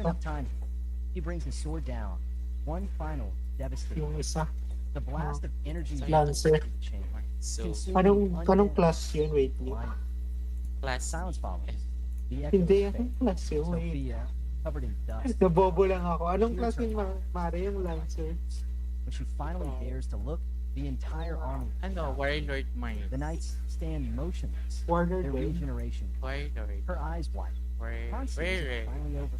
enough time. He brings his sword down. One final devastating. Yung isa. The blast of energy Lancer. through the chamber. So, Anong class yun? Wait. class Silence follows. The Hindi, echoes anong fade. class yun? Wait. Sophia, covered in dust. Nabobo lang ako. Anong class yun, Mare? Yung Lancer? When she finally dares to look, the entire army. ano, Warlord Mine. The knights stand motionless. Warner Their din. regeneration. Warlord. Her eyes wide. Hansu is Warlord. finally over.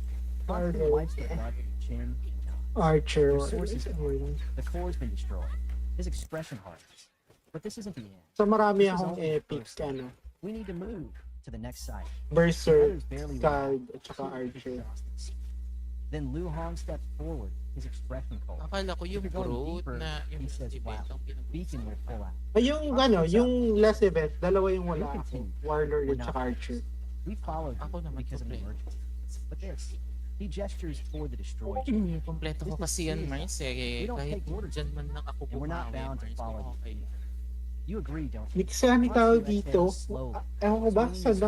Warlord. Hansu wipes the blood from her chin and nods. Archer. Their sources the core's been destroyed. His expression hardens. But this isn't the end. So marami This is akong only the epic, first step. ano, We need to move to the next site. Berserk, The others barely Scald, react. at saka Archer. Then Lu Hong steps forward, his expression cold. Akala ko yung If you're going brute deeper, na yung he says, event wow, ang Beacon will pull out. Ay, yung ano, yung last event, dalawa yung wala ako. Warlord at saka Archer. We followed Ako naman because of the kompleto. emergency. But this, he gestures toward the destroyed chamber. Kompleto ko kasi yan, Mars. We don't Kahit take orders. dyan man lang ako And we're not bumawi, bound to Mars. follow Okay. You agree, don't you? Hindi kasi ang tawag Hansu dito. exhales slowly. Ewan ko ba,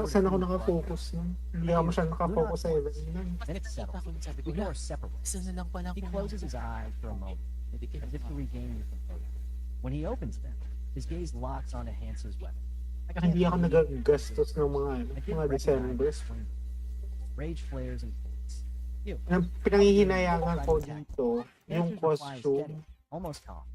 saan ako nakafocus nun? Hindi ako masyadong nakafocus sa event nun. Then it's settled. Ako sabi ko, We know are separable. isa na lang pala He ako. closes his eyes for a moment, as if to regain his composure. When he opens them, his gaze locks onto Hansu's weapon. I can't Hindi ako believe nagagastos ng mga, ano, I didn't mga recognize December. the swing. Rage flares and fades. You. Ang pinangihinayangan ko dito, yung Answers replies costume, steady, almost calm.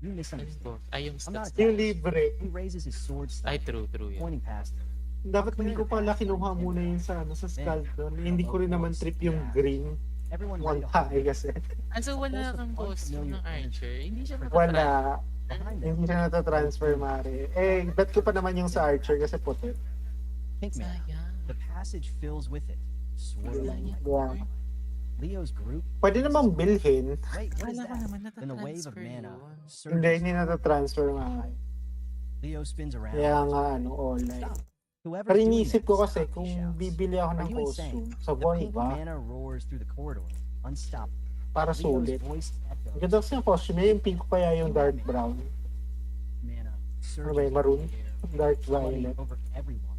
You misunderstand. Ay, yung I'm not stats. yung libre. He raises his sword Ay, style, true yan. pointing past him. Dapat hindi ko pala kinuha muna yun sa, ano, sa Scald doon. Hindi ko rin naman trip yung green. Everyone One ready to high kasi. Ah, so wala kang costume ng Archer. Hindi siya Wala. behind them. Hindi siya natatransfer, Mare. Eh, bet ko pa naman yung sa Archer kasi puti. Pink man. Sayang. The passage fills with it, swirling like Yeah. Leo's group. Pwede namang bilhin. Wait, what is Wala ka that? naman Then a wave of natatransfer mana yun. Hindi, surges. hindi natatransfer, Mare. Leo spins around. Kaya nga, ano, online. Whoever's Pero doing iniisip that, ko kasi stop, he kung shouts. bibili ako Are ng you costume insane? sa The pink Volva mana roars through the corridor, unstoppable. para Leo's sulit. voice echoes. Ang ganda kasi yung costume niya, yung pink ko kaya yung dark brown. Mana Ano ba yung maroon? Dark flooding violet. over everyone.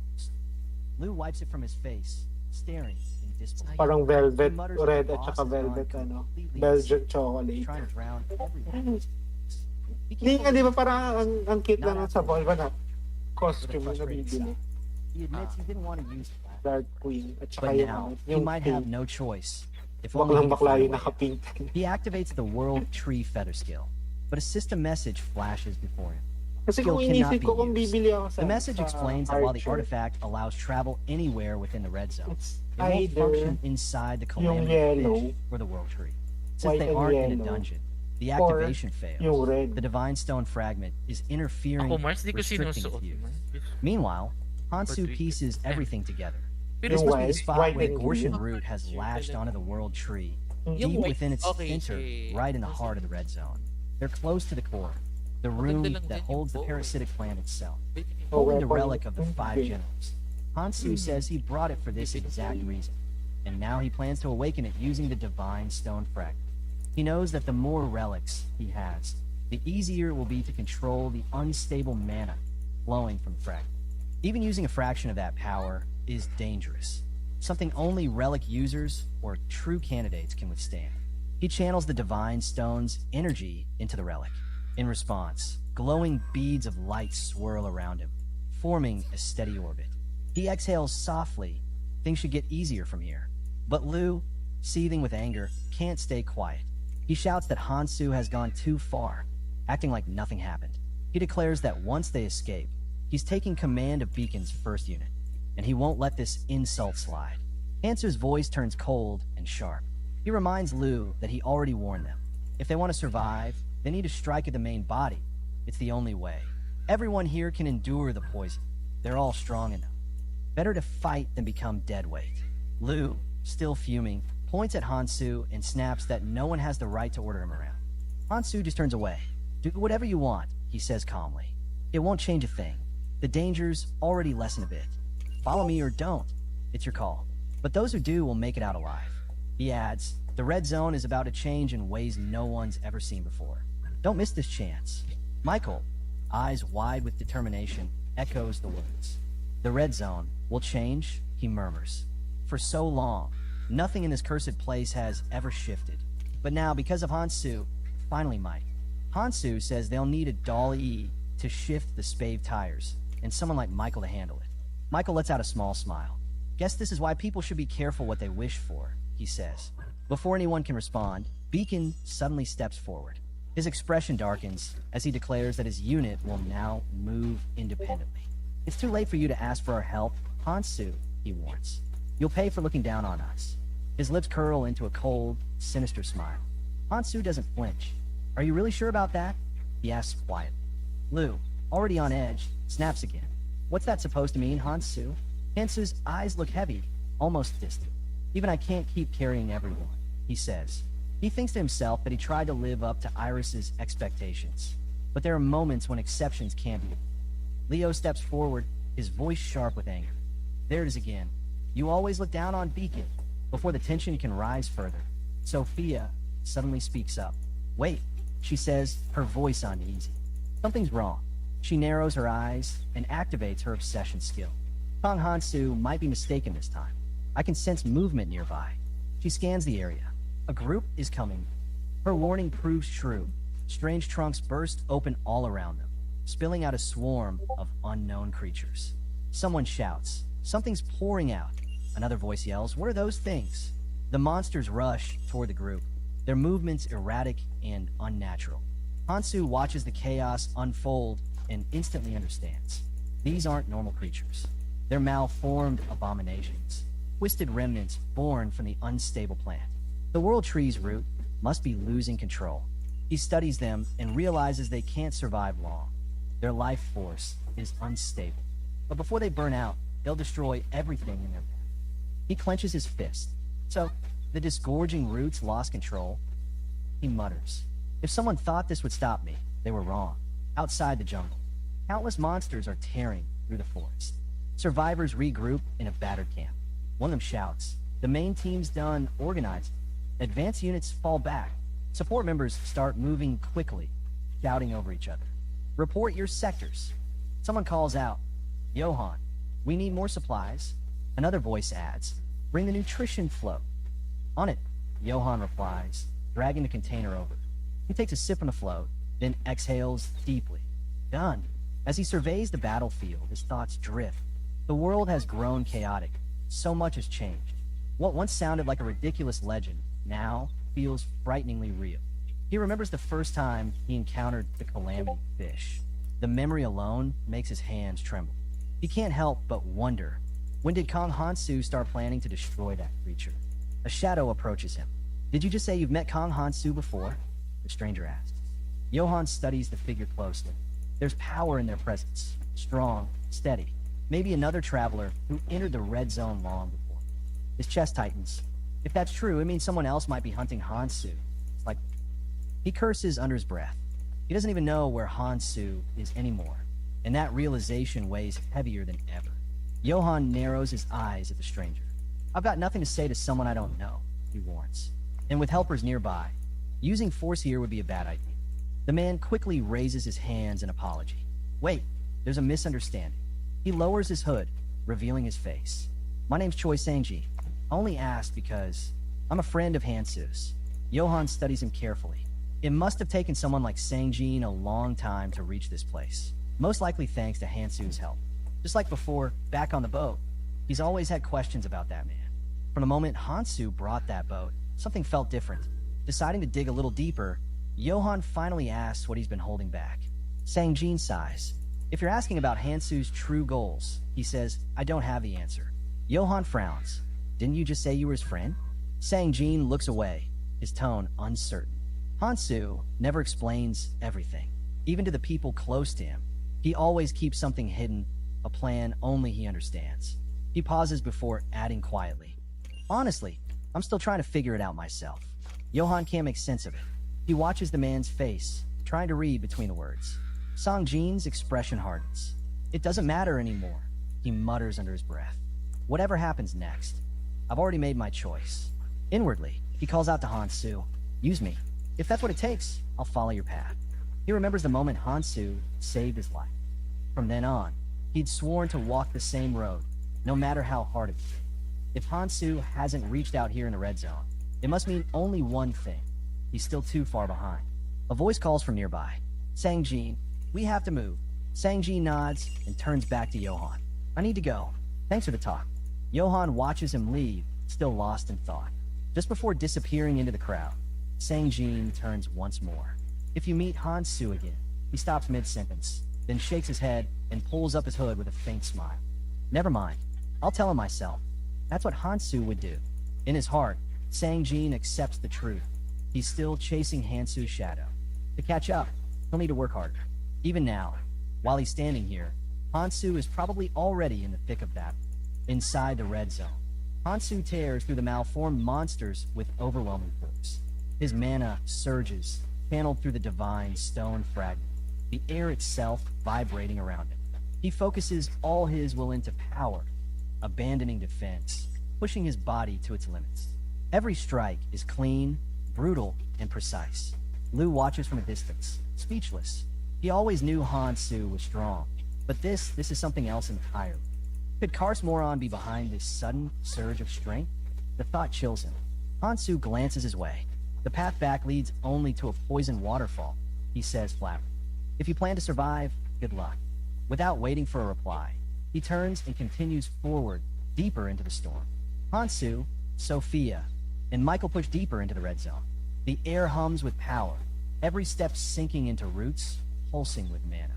Lou wipes it from his face, staring in disbelief. Parang velvet, He mutters red the at boss saka is velvet, gone ano, completely Belgian insane, chocolate. trying to drown everyone. He Hindi can't nga, di ba believe parang ang cute lang Not sa after Volva na with a costume na frustrated nabibili. sigh. He admits he didn't want to use it. Dark Queen at saka But yung, now, he yung might have pink. no choice. If only he Baklang could bakla find a yung way. naka-pink. He activates the World Tree Feather skill, but a system message flashes before him. Kasi Skill kung cannot inisip be ko kung used. bibili ako sa The message sa explains that while the Archer, artifact allows travel anywhere within the red zone, it's it won't either function inside the yung Calamity yellow, Fish or the World Tree. Since white they and aren't in a yellow, dungeon, the or activation yung fails. red. The Divine Stone fragment is interfering, Ako, Mars, di ko restricting sinusuot. its use. Mars. Meanwhile, Hansu But we- pieces everything together. Pero This Yung must be the white- spot white where the and Gorshin green. root has latched onto the World Tree, Yung deep white- within its okay, center, si- right in the heart of the red zone. They're close to the core, the room lang that din holds the yung parasitic plant itself. Oh, Holding the weapon. relic of the five Okay. generals. Hansu says he brought it for this exact reason, and now he plans to awaken it using the Divine Stone fragment. He knows that the more relics he has, the easier it will be to control the unstable mana flowing from the fragment. Even using a fraction of that power is dangerous, something only relic users or true candidates can withstand. He channels the Divine Stone's energy into the relic. In response, glowing beads of light swirl around him, forming a steady orbit. He exhales softly. Things should get easier from here. But Lu, seething with anger, can't stay quiet. He shouts that Hansu has gone too far, acting like nothing happened. He declares that once they escape, he's taking command of Beacon's first unit, and he won't let this insult slide. Hansu's voice turns cold and sharp. He reminds Lu that he already warned them. If they want to survive, they need to strike at the main body. It's the only way. Everyone here can endure the poison. They're all strong enough. Better to fight than become dead weight. Lu, still fuming, points at Hansu and snaps that no one has the right to order him around. Hansu just turns away. Do whatever you want, he says calmly. It won't change a thing. The dangers already lessen a bit. Follow me or don't. It's your call. But those who do will make it out alive. He adds, the red zone is about to change in ways no one's ever seen before. Don't miss this chance. Michael, eyes wide with determination, echoes the words. The red zone will change, he murmurs. For so long, Nothing in this cursed place has ever shifted. But now, because of Hansu, finally might. Hansu says they'll need a dolly to shift the spave tires, and someone like Michael to handle it. Michael lets out a small smile. Guess this is why people should be careful what they wish for, he says. Before anyone can respond, Beacon suddenly steps forward. His expression darkens as he declares that his unit will now move independently. It's too late for you to ask for our help, Hansu, he warns. You'll pay for looking down on us. His lips curl into a cold, sinister smile. Hansu doesn't flinch. Are you really sure about that? He asks quietly. Lou, already on edge, snaps again. What's that supposed to mean, Hansu? Hansu's eyes look heavy, almost distant. Even I can't keep carrying everyone, he says. He thinks to himself that he tried to live up to Iris's expectations. But there are moments when exceptions can't be. Leo steps forward, his voice sharp with anger. There it is again. You always look down on Beacon. Before the tension can rise further, Sophia suddenly speaks up. Wait, she says, her voice uneasy. Something's wrong. She narrows her eyes and activates her obsession skill. Kong Hansu might be mistaken this time. I can sense movement nearby. She scans the area. A group is coming. Her warning proves true. Strange trunks burst open all around them, spilling out a swarm of unknown creatures. Someone shouts. Something's pouring out. Another voice yells, what are those things? The monsters rush toward the group, their movements erratic and unnatural. Hansu watches the chaos unfold and instantly understands. These aren't normal creatures. They're malformed abominations, twisted remnants born from the unstable plant. The World Tree's root must be losing control. He studies them and realizes they can't survive long. Their life force is unstable. But before they burn out, they'll destroy everything in their path. He clenches his fist. So, the disgorging roots lost control. He mutters. If someone thought this would stop me, they were wrong. Outside the jungle, countless monsters are tearing through the forest. Survivors regroup in a battered camp. One of them shouts. The main team's done organizing. Advanced units fall back. Support members start moving quickly, shouting over each other. Report your sectors. Someone calls out. Johann, we need more supplies. Another voice adds, bring the nutrition float. On it, Johann replies, dragging the container over. He takes a sip from the float, then exhales deeply. Done. As he surveys the battlefield, his thoughts drift. The world has grown chaotic. So much has changed. What once sounded like a ridiculous legend now feels frighteningly real. He remembers the first time he encountered the calamity fish. The memory alone makes his hands tremble. He can't help but wonder, when did Kong Hansu start planning to destroy that creature? A shadow approaches him. Did you just say you've met Kong Hansu before? The stranger asks. Johann studies the figure closely. There's power in their presence. Strong, steady. Maybe another traveler who entered the red zone long before. His chest tightens. If that's true, it means someone else might be hunting Hansu. It's like... He curses under his breath. He doesn't even know where Hansu is anymore, and that realization weighs heavier than ever. Johann narrows his eyes at the stranger. I've got nothing to say to someone I don't know, he warns. And with helpers nearby, using force here would be a bad idea. The man quickly raises his hands in apology. Wait, there's a misunderstanding. He lowers his hood, revealing his face. My name's Choi Sang-ji. I only asked because I'm a friend of Hansu's. Johann studies him carefully. It must have taken someone like Sang-ji a long time to reach this place. Most likely thanks to Hansu's help. Just like before, back on the boat, he's always had questions about that man. From the moment Hansu brought that boat, something felt different. Deciding to dig a little deeper, Johann finally asks what he's been holding back. Sang-ji sighs. If you're asking about Hansu's true goals, he says, I don't have the answer. Johann frowns. Didn't you just say you were his friend? Sang-ji looks away, his tone uncertain. Hansu never explains everything, even to the people close to him. He always keeps something hidden, a plan only he understands. He pauses before adding quietly. Honestly, I'm still trying to figure it out myself. Johann can't make sense of it. He watches the man's face, trying to read between the words. Sang-ji's expression hardens. It doesn't matter anymore, he mutters under his breath. Whatever happens next, I've already made my choice. Inwardly, he calls out to Hansu, use me. If that's what it takes, I'll follow your path. He remembers the moment Hansu saved his life. From then on, he'd sworn to walk the same road, no matter how hard it was. If Hansu hasn't reached out here in the red zone, it must mean only one thing. He's still too far behind. A voice calls from nearby. Sangjin, we have to move. Sangjin nods and turns back to Johan. I need to go. Thanks for the talk. Johan watches him leave, still lost in thought. Just before disappearing into the crowd, Sangjin turns once more. If you meet Hansu again, he stops mid-sentence, then shakes his head and pulls up his hood with a faint smile. Never mind. I'll tell him myself. That's what Hansu would do. In his heart, Sangjin accepts the truth. He's still chasing Hansu's shadow. To catch up, he'll need to work harder. Even now, while he's standing here, Hansu is probably already in the thick of battle. Inside the red zone, Hansu tears through the malformed monsters with overwhelming force. His mana surges, channeled through the divine stone fragment, the air itself vibrating around him. He focuses all his will into power, abandoning defense, pushing his body to its limits. Every strike is clean, brutal, and precise. Lu watches from a distance, speechless. He always knew Hansu was strong, but this is something else entirely. Could Kars Moron be behind this sudden surge of strength? The thought chills him. Hansu glances his way. The path back leads only to a poisoned waterfall, he says flatly. If you plan to survive, good luck. Without waiting for a reply, he turns and continues forward, deeper into the storm. Hansu, Sophia, and Michael push deeper into the red zone. The air hums with power, every step sinking into roots, pulsing with mana.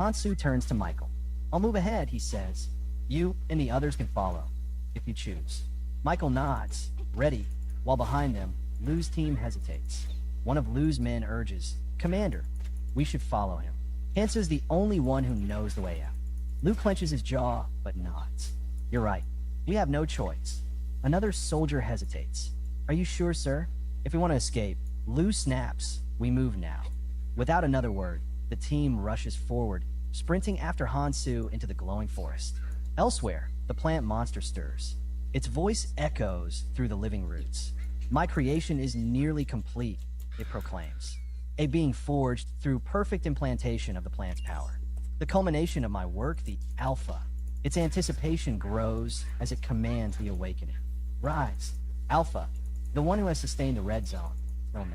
Hansu turns to Michael. I'll move ahead, he says. You and the others can follow, if you choose. Michael nods, ready, while behind them, Lu's team hesitates. One of Lu's men urges, Commander, we should follow him. Hansu's the only one who knows the way out. Lu clenches his jaw, but nods. You're right. We have no choice. Another soldier hesitates. Are you sure, sir? If we want to escape, Lu snaps. We move now. Without another word, the team rushes forward, sprinting after Hansu into the glowing forest. Elsewhere, the plant monster stirs. Its voice echoes through the living roots. My creation is nearly complete, it proclaims. A being forged through perfect implantation of the plant's power. The culmination of my work, the Alpha. Its anticipation grows as it commands the awakening. Rise, Alpha, the one who has sustained the red zone, till now.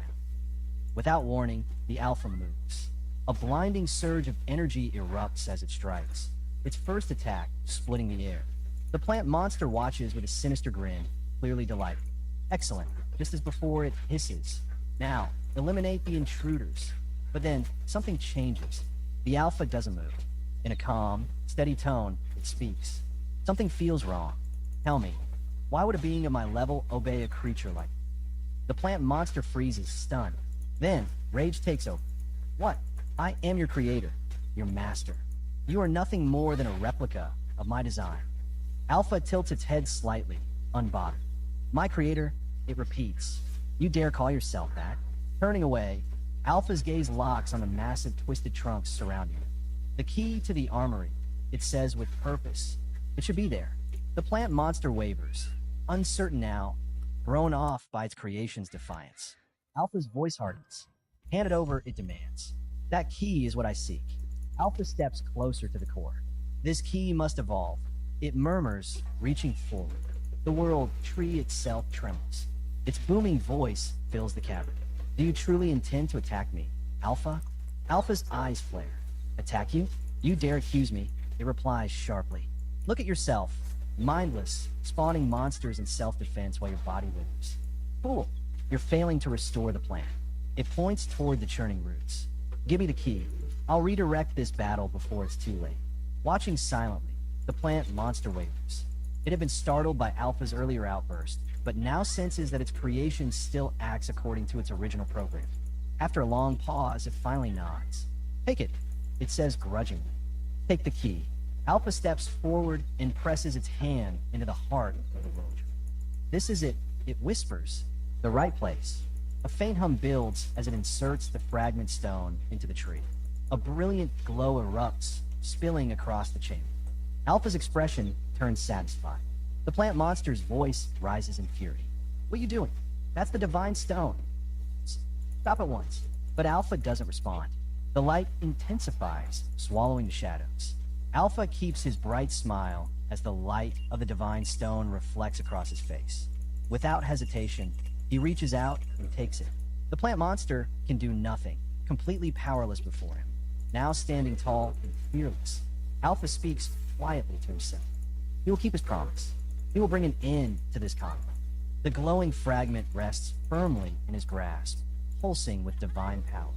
Without warning, the Alpha moves. A blinding surge of energy erupts as it strikes, its first attack splitting the air. The plant monster watches with a sinister grin, clearly delighted. Excellent, just as before it hisses. Now, eliminate the intruders. But then, something changes. The Alpha doesn't move. In a calm, steady tone, it speaks. Something feels wrong. Tell me, why would a being of my level obey a creature like me? The plant monster freezes, stunned. Then, rage takes over. What? I am your creator, your master. You are nothing more than a replica of my design. Alpha tilts its head slightly, unbothered. My creator, it repeats. You dare call yourself that? Turning away, Alpha's gaze locks on the massive twisted trunks surrounding it. The key to the armory, it says with purpose. It should be there. The plant monster wavers, uncertain now, thrown off by its creation's defiance. Alpha's voice hardens. Hand it over, it demands. That key is what I seek. Alpha steps closer to the core. This key must evolve. It murmurs, reaching forward. The world tree itself trembles. Its booming voice fills the cavern. Do you truly intend to attack me, Alpha? Alpha's eyes flare. Attack you? You dare accuse me? It replies sharply. Look at yourself, mindless, spawning monsters in self-defense while your body withers. Fool, you're failing to restore the plant. It points toward the churning roots. Give me the key. I'll redirect this battle before it's too late. Watching silently, the plant monster wavers. It had been startled by Alpha's earlier outburst, but now senses that its creation still acts according to its original program. After a long pause, it finally nods. Take it, it says grudgingly. Take the key. Alpha steps forward and presses its hand into the heart of the road. This is it, it whispers. The right place. A faint hum builds as it inserts the fragment stone into the tree. A brilliant glow erupts, spilling across the chamber. Alpha's expression turns satisfied. The plant monster's voice rises in fury. What are you doing? That's the divine stone. Stop at once. But Alpha doesn't respond. The light intensifies, swallowing the shadows. Alpha keeps his bright smile as the light of the divine stone reflects across his face. Without hesitation, he reaches out and takes it. The plant monster can do nothing, completely powerless before him. Now standing tall and fearless, Alpha speaks quietly to himself. He will keep his promise. He will bring an end to this conflict. The glowing fragment rests firmly in his grasp, pulsing with divine power.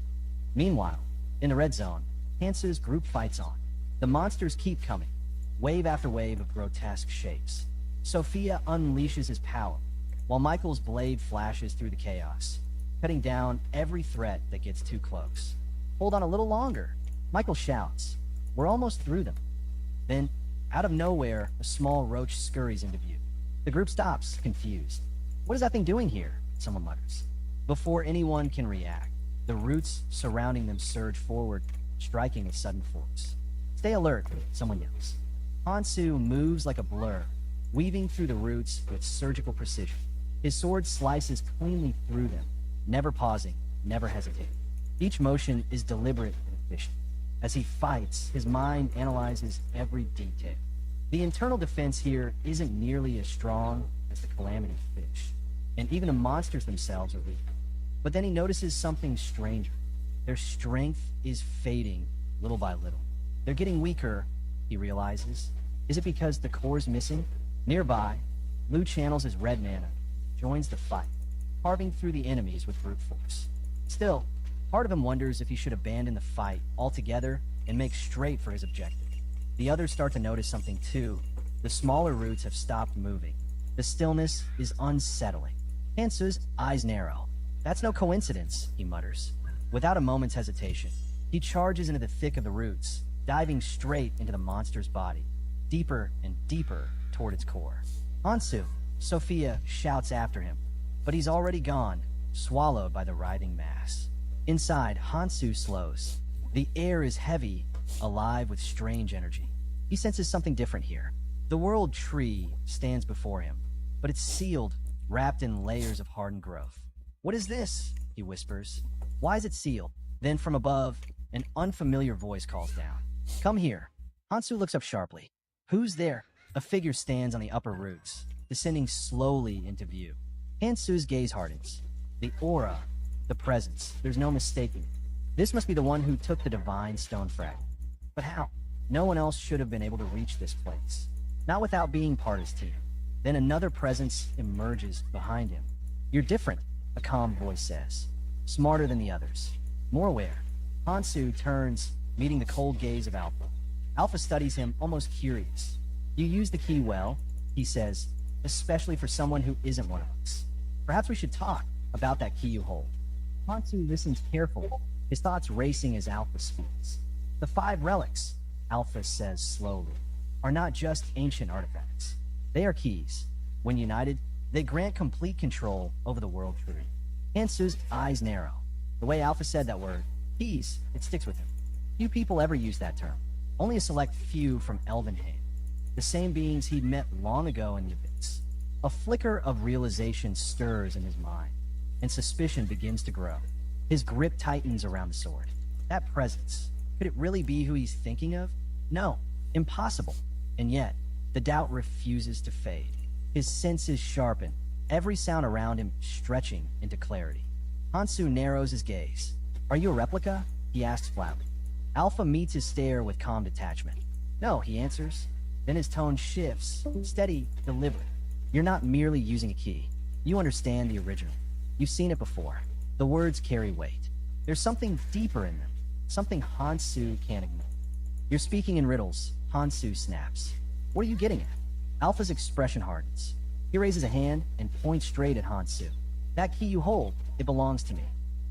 Meanwhile, in the red zone, Hansu's group fights on. The monsters keep coming, wave after wave of grotesque shapes. Sophia unleashes his power, while Michael's blade flashes through the chaos, cutting down every threat that gets too close. Hold on a little longer, Michael shouts. We're almost through them. Then, out of nowhere, a small roach scurries into view. The group stops, confused. What is that thing doing here? Someone mutters. Before anyone can react, the roots surrounding them surge forward, striking with sudden force. Stay alert, someone yells. Hansu moves like a blur, weaving through the roots with surgical precision. His sword slices cleanly through them, never pausing, never hesitating. Each motion is deliberate and efficient. As he fights, his mind analyzes every detail. The internal defense here isn't nearly as strong as the Calamity Fish, and even the monsters themselves are weak. But then he notices something stranger. Their strength is fading little by little. They're getting weaker, he realizes. Is it because the core's missing? Nearby, Lou channels his red mana, joins the fight, carving through the enemies with brute force. Still, part of him wonders if he should abandon the fight altogether and make straight for his objective. The others start to notice something too. The smaller roots have stopped moving. The stillness is unsettling. Hansu's eyes narrow. That's no coincidence, he mutters. Without a moment's hesitation, he charges into the thick of the roots, diving straight into the monster's body, deeper and deeper toward its core. Hansu, Sophia shouts after him, but he's already gone, swallowed by the writhing mass. Inside, Hansu slows. The air is heavy, alive with strange energy. He senses something different here. The world tree stands before him, but it's sealed, wrapped in layers of hardened growth. What is this? He whispers. Why is it sealed? Then from above, an unfamiliar voice calls down. Come here. Hansu looks up sharply. Who's there? A figure stands on the upper roots, descending slowly into view. Hansu's gaze hardens. The aura, the presence, there's no mistaking it. This must be the one who took the divine stone fragment. But how? No one else should have been able to reach this place. Not without being part of his team. Then another presence emerges behind him. You're different, a calm voice says. Smarter than the others. More aware. Hansu turns, meeting the cold gaze of Alpha. Alpha studies him, almost curious. You use the key well, he says, especially for someone who isn't one of us. Perhaps we should talk about that key you hold. Hansu listens carefully, his thoughts racing as Alpha speaks. The 5 relics, Alpha says slowly, are not just ancient artifacts. They are keys. When united, they grant complete control over the world tree. Hansu's eyes narrow. The way Alpha said that word, keys, it sticks with him. Few people ever use that term. Only a select few from Elvenheim. The same beings he'd met long ago in the abyss. A flicker of realization stirs in his mind, and suspicion begins to grow. His grip tightens around the sword. That presence, could it really be who he's thinking of? No, impossible. And yet, the doubt refuses to fade. His senses sharpen, every sound around him stretching into clarity. Hansu narrows his gaze. Are you a replica? He asks flatly. Alpha meets his stare with calm detachment. No, he answers. Then his tone shifts, steady, deliberate. You're not merely using a key. You understand the original. You've seen it before. The words carry weight. There's something deeper in them, something Hansu can't ignore. You're speaking in riddles, Hansu snaps. What are you getting at? Alpha's expression hardens. He raises a hand and points straight at Hansu. That key you hold, it belongs to me.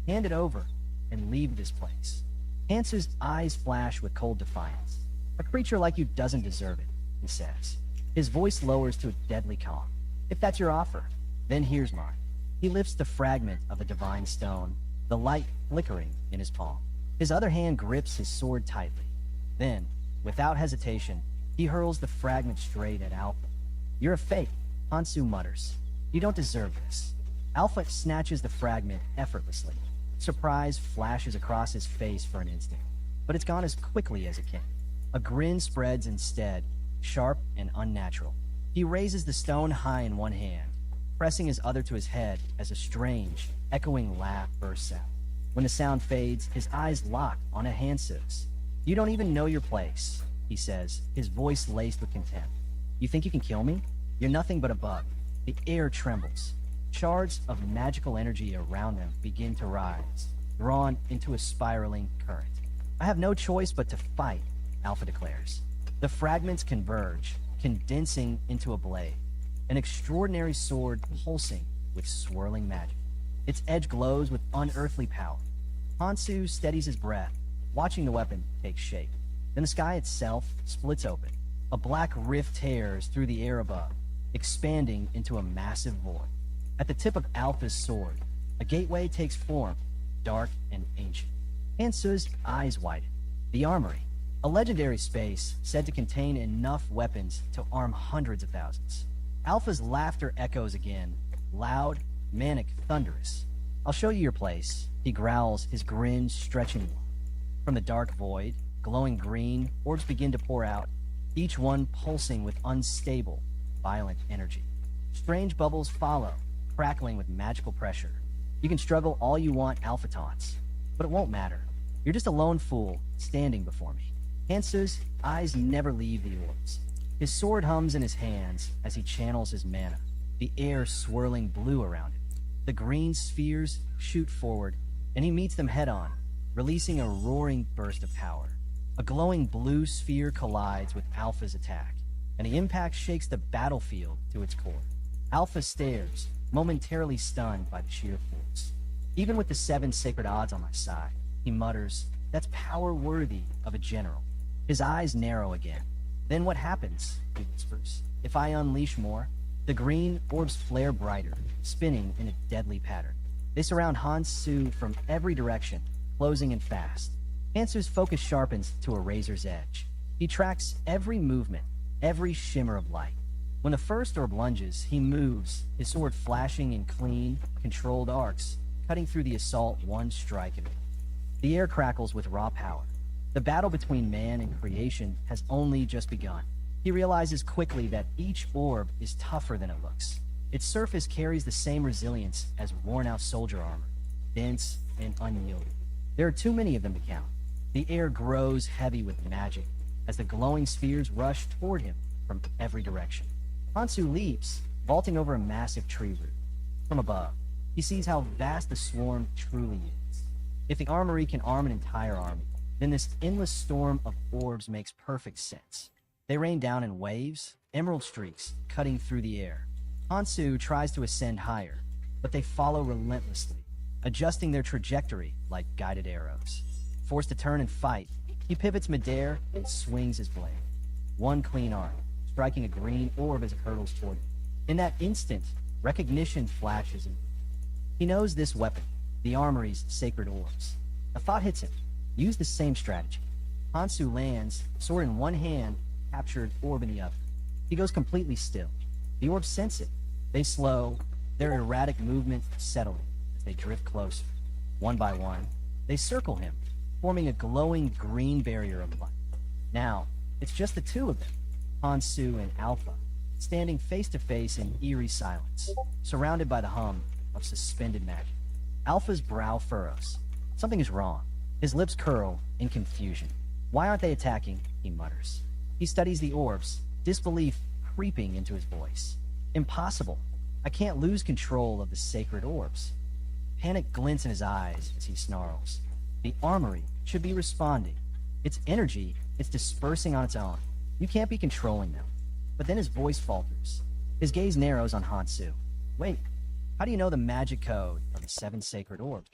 Hand it over and leave this place. Hansu's eyes flash with cold defiance. A creature like you doesn't deserve it, he says. His voice lowers to a deadly calm. If that's your offer, then here's mine. He lifts the fragment of the divine stone, the light flickering in his palm. His other hand grips his sword tightly. Then, without hesitation, he hurls the fragment straight at Alpha. You're a fake, Hansu mutters. You don't deserve this. Alpha snatches the fragment effortlessly. Surprise flashes across his face for an instant, but it's gone as quickly as it came. A grin spreads instead, sharp and unnatural. He raises the stone high in one hand, pressing his other to his head as a strange, echoing laugh bursts out. When the sound fades, his eyes lock on a Hansu's. "You don't even know your place," he says, his voice laced with contempt. "You think you can kill me? You're nothing but a bug." The air trembles. Shards of magical energy around them begin to rise, drawn into a spiraling current. "I have no choice but to fight," Alpha declares. The fragments converge, condensing into a blade, an extraordinary sword pulsing with swirling magic. Its edge glows with unearthly power. Hansu steadies his breath, watching the weapon take shape. Then the sky itself splits open. A black rift tears through the air above, expanding into a massive void. At the tip of Alpha's sword, a gateway takes form, dark and ancient. Hansu's eyes widen. The armory, a legendary space said to contain enough weapons to arm hundreds of thousands. Alpha's laughter echoes again, loud, manic, thunderous. "I'll show you your place," he growls, his grin stretching. From the dark void, glowing green, orbs begin to pour out, each one pulsing with unstable, violent energy. Strange bubbles follow, crackling with magical pressure. "You can struggle all you want," Alpha taunts, "but it won't matter. You're just a lone fool standing before me." Hansu's eyes never leave the orbs. His sword hums in his hands as he channels his mana, the air swirling blue around him. The green spheres shoot forward, and he meets them head-on, releasing a roaring burst of power. A glowing blue sphere collides with Alpha's attack, and the impact shakes the battlefield to its core. Alpha stares, momentarily stunned by the sheer force. "Even with the 7 sacred odds on my side," he mutters, "that's power worthy of a general." His eyes narrow again. "Then what happens?" he whispers. "If I unleash more?" The green orbs flare brighter, spinning in a deadly pattern. They surround Hansu from every direction, closing in fast. Hansu's focus sharpens to a razor's edge. He tracks every movement, every shimmer of light. When the first orb lunges, he moves, his sword flashing in clean, controlled arcs, cutting through the assault one strike of it. The air crackles with raw power. The battle between man and creation has only just begun. He realizes quickly that each orb is tougher than it looks. Its surface carries the same resilience as worn-out soldier armor, dense and unyielding. There are too many of them to count. The air grows heavy with magic as the glowing spheres rush toward him from every direction. Hansu leaps, vaulting over a massive tree root. From above, he sees how vast the swarm truly is. If the armory can arm an entire army, then this endless storm of orbs makes perfect sense. They rain down in waves, emerald streaks cutting through the air. Hansu tries to ascend higher, but they follow relentlessly, adjusting their trajectory like guided arrows. Forced to turn and fight, he pivots midair and swings his blade. One clean arm, striking a green orb as it hurtles toward him. In that instant, recognition flashes in him. He knows this weapon, the armory's sacred orbs. A thought hits him. Use the same strategy. Hansu lands, sword in one hand, captured orb in the other. He goes completely still. The orbs sense it. They slow, their erratic movement settling as they drift closer. One by one, they circle him, forming a glowing green barrier of light. Now, it's just the two of them, Hansu and Alpha, standing face to face in eerie silence, surrounded by the hum of suspended magic. Alpha's brow furrows. Something is wrong. His lips curl in confusion. "Why aren't they attacking?" he mutters. He studies the orbs, disbelief creeping into his voice. "Impossible. I can't lose control of the sacred orbs." Panic glints in his eyes as he snarls. The armory should be responding. Its energy is dispersing on its own. You can't be controlling them. But then his voice falters. His gaze narrows on Hansu. "Wait, how do you know the magic code of the 7 sacred orbs?"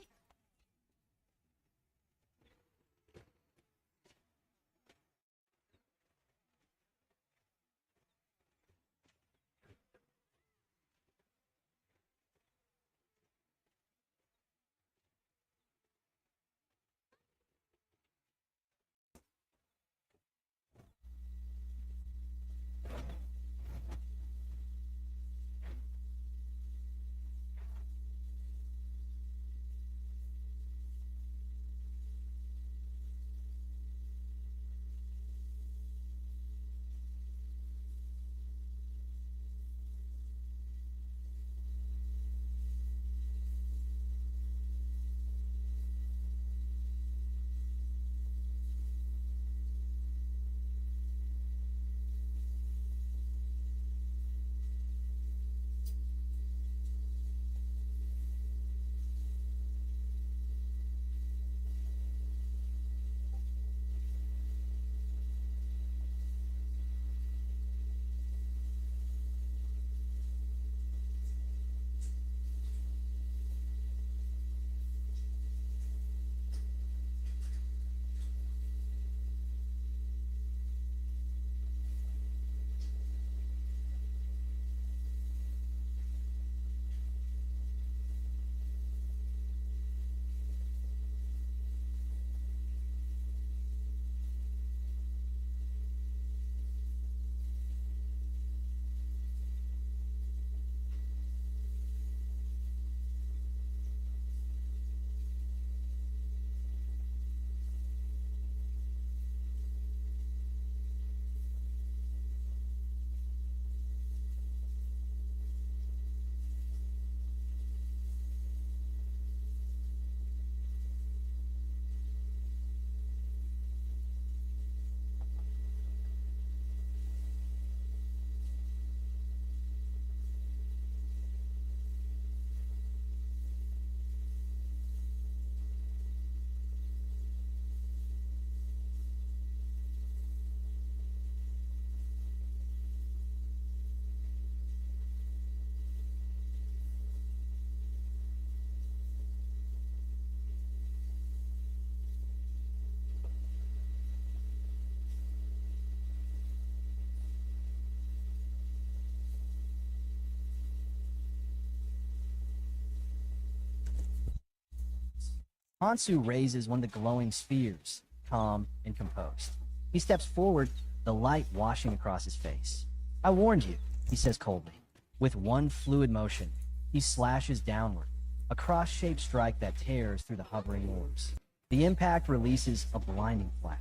Hansu raises one of the glowing spheres, calm and composed. He steps forward, the light washing across his face. I warned you, he says coldly. With one fluid motion, he slashes downward, a cross-shaped strike that tears through the hovering orbs. The impact releases a blinding flash.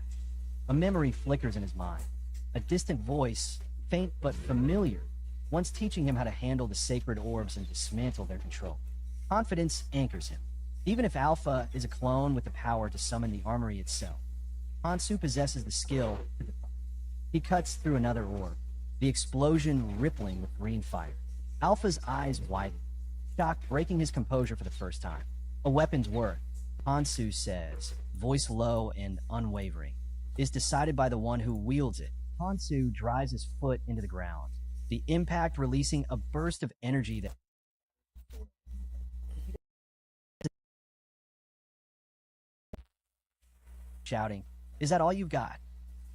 A memory flickers in his mind. A distant voice, faint but familiar, once teaching him how to handle the sacred orbs and dismantle their control. Confidence anchors him. Even if Alpha is a clone with the power to summon the armory itself, Hansu possesses the skill to defy. He cuts through another orb, the explosion rippling with green fire. Alpha's eyes widen, shock breaking his composure for the first time. A weapon's worth, Hansu says, voice low and unwavering, is decided by the one who wields it. Hansu drives his foot into the ground, the impact releasing a burst of energy that shouting, "Is that all you've got?"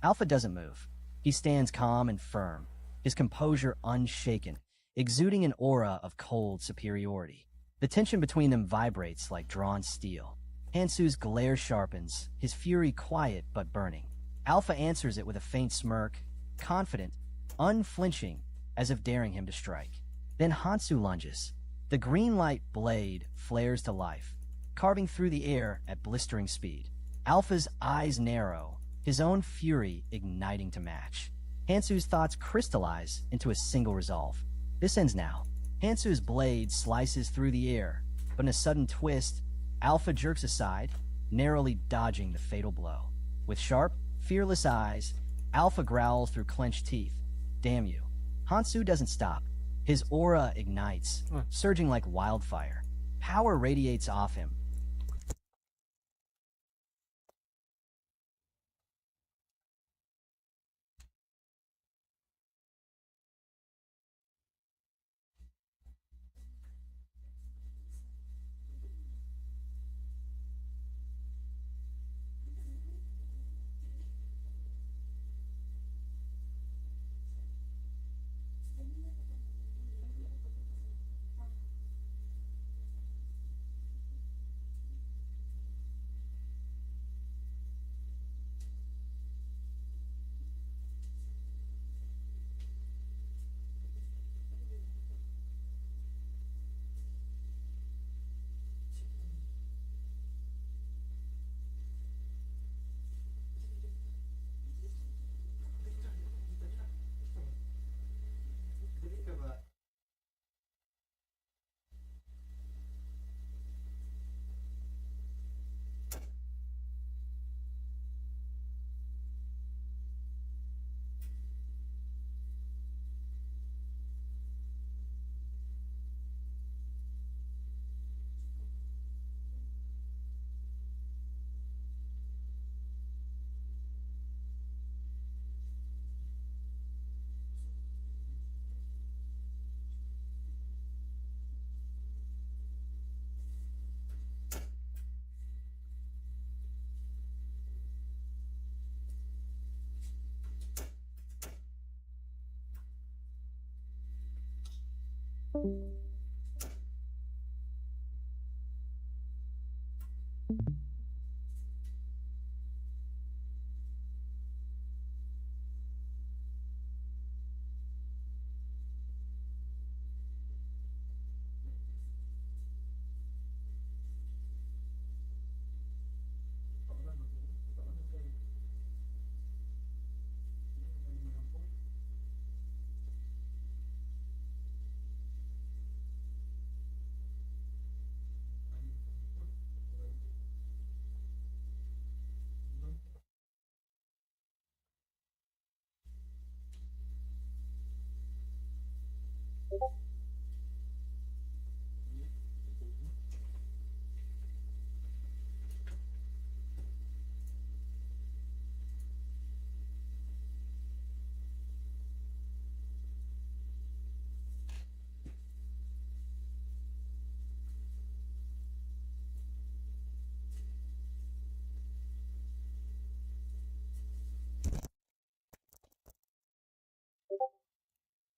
Alpha doesn't move. He stands calm and firm, his composure unshaken, exuding an aura of cold superiority. The tension between them vibrates like drawn steel. Hansu's glare sharpens, his fury quiet but burning. Alpha answers it with a faint smirk, confident, unflinching, as if daring him to strike. Then Hansu lunges. The green light blade flares to life, carving through the air at blistering speed. Alpha's eyes narrow, his own fury igniting to match. Hansu's thoughts crystallize into a single resolve. This ends now. Hansu's blade slices through the air, but in a sudden twist, Alpha jerks aside, narrowly dodging the fatal blow. With sharp, fearless eyes, Alpha growls through clenched teeth. Damn you. Hansu doesn't stop. His aura ignites, surging like wildfire. Power radiates off him.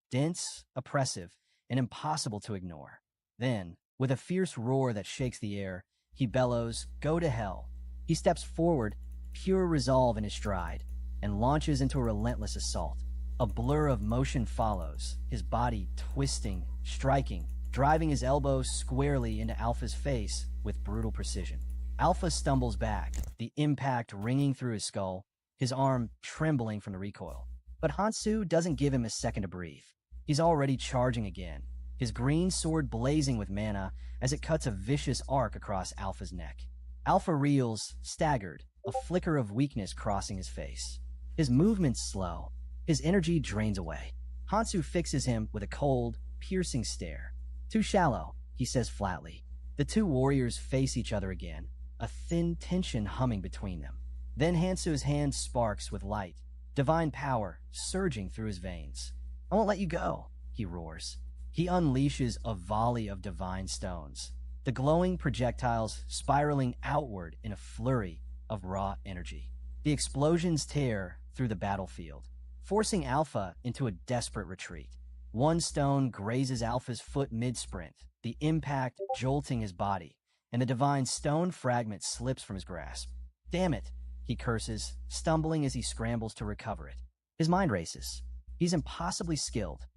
Dense, oppressive, and impossible to ignore. Then, with a fierce roar that shakes the air, He bellows, "Go to hell." He steps forward, pure resolve in his stride, and launches into a relentless assault. A blur of motion follows, his body twisting, striking, driving his elbow squarely into Alpha's face with brutal precision. Alpha stumbles back, the impact ringing through his skull, his arm trembling from the recoil. But Hansu doesn't give him a second to breathe. He's already charging again, his green sword blazing with mana as it cuts a vicious arc across Alpha's neck. Alpha reels, staggered, a flicker of weakness crossing his face. His movement's slow, his energy drains away. Hansu fixes him with a cold, piercing stare. "Too shallow," he says flatly. The two warriors face each other again, a thin tension humming between them. Then Hansu's hand sparks with light, divine power surging through his veins. "I won't let you go," he roars. He unleashes a volley of divine stones, the glowing projectiles spiraling outward in a flurry of raw energy. The explosions tear through the battlefield, forcing Alpha into a desperate retreat. One stone grazes Alpha's foot mid-sprint, the impact jolting his body, and the divine stone fragment slips from his grasp. "Damn it," he curses, stumbling as he scrambles to recover it. His mind races. He's impossibly skilled.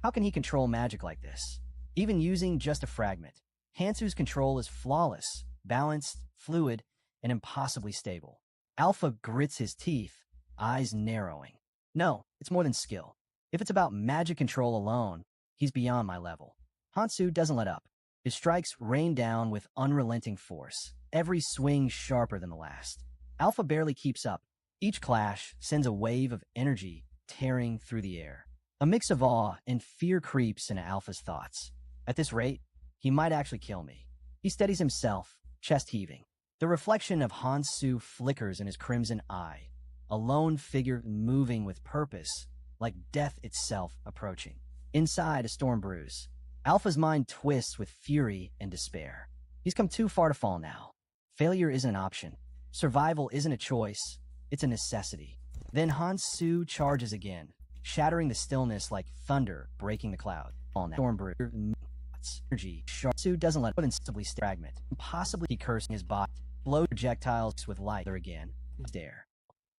How can he control magic like this? Even using just a fragment, Hansu's control is flawless, balanced, fluid, and impossibly stable. Alpha grits his teeth, eyes narrowing. "No, it's more than skill. If it's about magic control alone, he's beyond my level." Hansu doesn't let up. His strikes rain down with unrelenting force, every swing sharper than the last. Alpha barely keeps up. Each clash sends a wave of energy tearing through the air. A mix of awe and fear creeps into Alpha's thoughts. At this rate, he might actually kill me. He steadies himself, chest heaving. The reflection of Hansu flickers in his crimson eye, a lone figure moving with purpose, like death itself approaching. Inside a storm brews. Alpha's mind twists with fury and despair. He's come too far to fall now. Failure isn't an option. Survival isn't a choice. It's a necessity. Then Hansu charges again, shattering the stillness like thunder breaking the cloud. All now. Storm brew. Energy. Hansu doesn't let instantly fragment. Impossibly he cursing his bot. Blow projectiles with light again. Stare.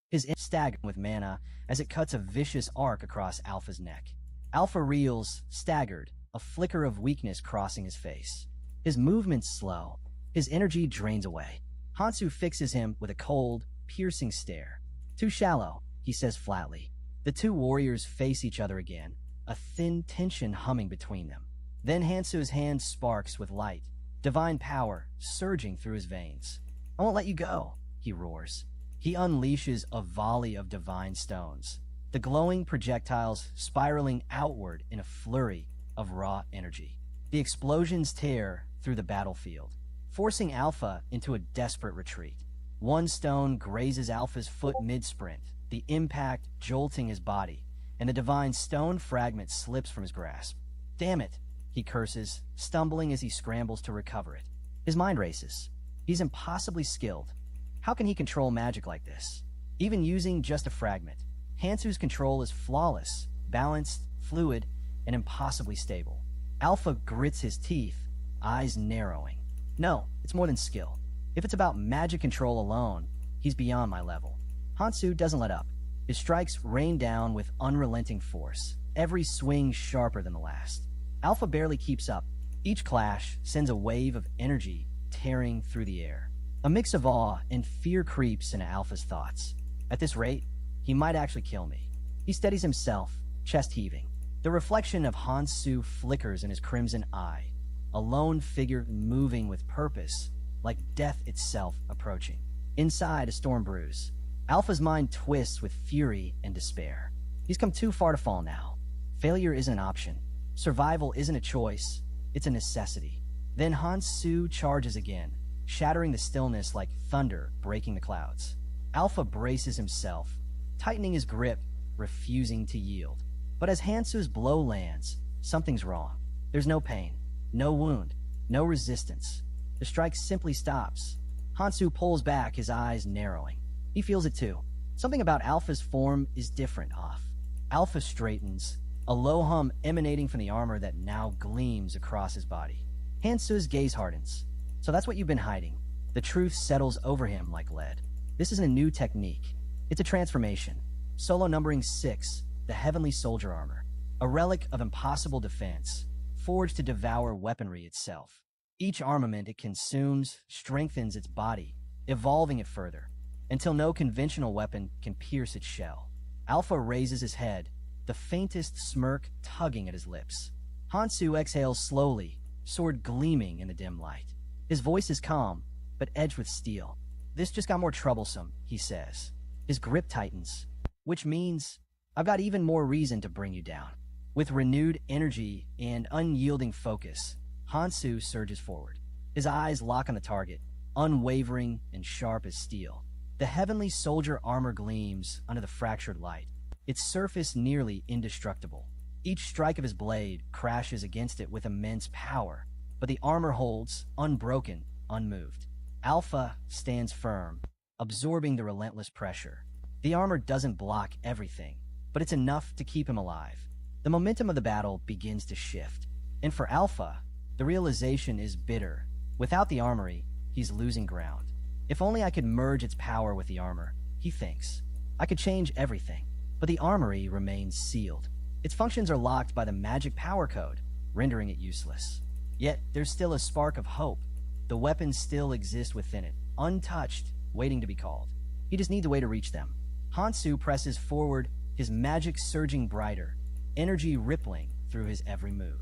His stagger with mana as it cuts a vicious arc across Alpha's neck. Alpha reels, staggered, a flicker of weakness crossing his face. His movement's slow, his energy drains away. Hansu fixes him with a cold, piercing stare. "Too shallow," he says flatly. The two warriors face each other again, a thin tension humming between them. Then Hansu's hand sparks with light, divine power surging through his veins. "I won't let you go," he roars. He unleashes a volley of divine stones, the glowing projectiles spiraling outward in a flurry of raw energy. The explosions tear through the battlefield, forcing Alpha into a desperate retreat. One stone grazes Alpha's foot mid-sprint, the impact jolting his body, and the divine stone fragment slips from his grasp. "Damn it," he curses, stumbling as he scrambles to recover it. His mind races. He's impossibly skilled. How can he control magic like this? Even using just a fragment, Hansu's control is flawless, balanced, fluid, and impossibly stable. Alpha grits his teeth, eyes narrowing. "No, it's more than skill. If it's about magic control alone, he's beyond my level." Hansu doesn't let up. His strikes rain down with unrelenting force, every swing sharper than the last. Alpha barely keeps up. Each clash sends a wave of energy tearing through the air. A mix of awe and fear creeps into Alpha's thoughts. At this rate, he might actually kill me. He steadies himself, chest heaving. The reflection of Hansu flickers in his crimson eye, a lone figure moving with purpose, like death itself approaching. Inside a storm brews. Alpha's mind twists with fury and despair. He's come too far to fall now. Failure isn't an option. Survival isn't a choice. It's a necessity. Then Hansu charges again, shattering the stillness like thunder breaking the clouds. Alpha braces himself, tightening his grip, refusing to yield. But as Hansu's blow lands, something's wrong. There's no pain, no wound, no resistance. The strike simply stops. Hansu pulls back, his eyes narrowing. He feels it too. Something about Alpha's form is different off. Alpha straightens, a low hum emanating from the armor that now gleams across his body. Hansu's gaze hardens. "So that's what you've been hiding. The truth settles over him like lead. This isn't a new technique. It's a transformation. Solo numbering 6, the Heavenly Soldier Armor. A relic of impossible defense, forged to devour weaponry itself. Each armament it consumes strengthens its body, evolving it further, until no conventional weapon can pierce its shell. Alpha raises his head, the faintest smirk tugging at his lips. Hansu exhales slowly, sword gleaming in the dim light. His voice is calm, but edged with steel. This just got more troublesome, he says. His grip tightens, which means I've got even more reason to bring you down. With renewed energy and unyielding focus, Hansu surges forward. His eyes lock on the target, unwavering and sharp as steel. The Heavenly Soldier armor gleams under the fractured light, its surface nearly indestructible. Each strike of his blade crashes against it with immense power, but the armor holds, unbroken, unmoved. Alpha stands firm, absorbing the relentless pressure. The armor doesn't block everything, but it's enough to keep him alive. The momentum of the battle begins to shift, and for Alpha, the realization is bitter. Without the armory, he's losing ground. If only I could merge its power with the armor, he thinks. I could change everything, but the armory remains sealed. Its functions are locked by the magic power code, rendering it useless. Yet, there's still a spark of hope. The weapons still exist within it, untouched, waiting to be called. He just needs a way to reach them. Hansu presses forward, his magic surging brighter, energy rippling through his every move.